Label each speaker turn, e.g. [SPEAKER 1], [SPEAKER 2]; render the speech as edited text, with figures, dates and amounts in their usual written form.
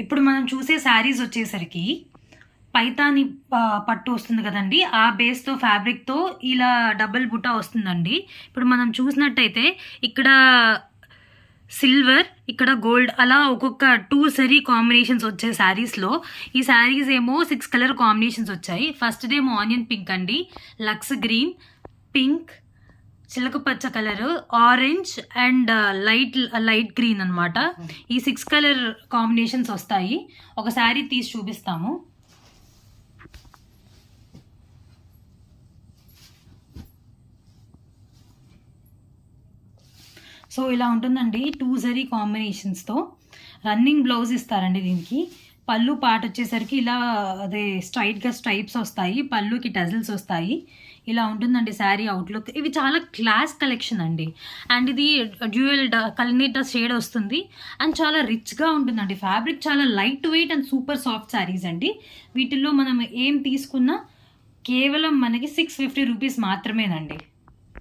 [SPEAKER 1] ఇప్పుడు మనం చూసే శారీస్ వచ్చేసరికి పైతాని పట్టు వస్తుంది కదండి, ఆ బేస్తో ఫ్యాబ్రిక్తో ఇలా డబుల్ బుటా వస్తుందండి. ఇప్పుడు మనం చూసినట్టయితే ఇక్కడ సిల్వర్, ఇక్కడ గోల్డ్, అలా ఒక్కొక్క 2 సరీ కాంబినేషన్స్ వచ్చాయి శారీస్లో. ఈ శారీస్ ఏమో 6 కలర్ కాంబినేషన్స్ వచ్చాయి. ఫస్ట్ ఏమో ఆనియన్ పింక్ అండి, లక్స్ గ్రీన్, పింక్, చిలక పచ్చ colour, orange and light green అనమాట. ఈ 6 కలర్ కాంబినేషన్స్ వస్తాయి. ఒక శారీ తీసి చూపిస్తాము. సో ఇలా ఉంటుందండి 2 జరీ కాంబినేషన్స్తో. రన్నింగ్ బ్లౌజ్ ఇస్తారండి దీనికి. పళ్ళు పార్ట్ వచ్చేసరికి ఇలా అదే స్ట్రైట్గా స్ట్రైప్స్ వస్తాయి, పళ్ళుకి టజిల్స్ వస్తాయి. ఇలా ఉంటుందండి శారీ అవుట్లుక్. ఇవి చాలా క్లాస్ కలెక్షన్ అండి. అండ్ ఇది డ్యూయల్ కల్నేట షేడ్ వస్తుంది అండ్ చాలా రిచ్గా ఉంటుందండి. ఫ్యాబ్రిక్ చాలా light weight and super soft saris అండి. వీటిల్లో మనం ఏం తీసుకున్నా కేవలం మనకి 650 రూపీస్ మాత్రమేనండి.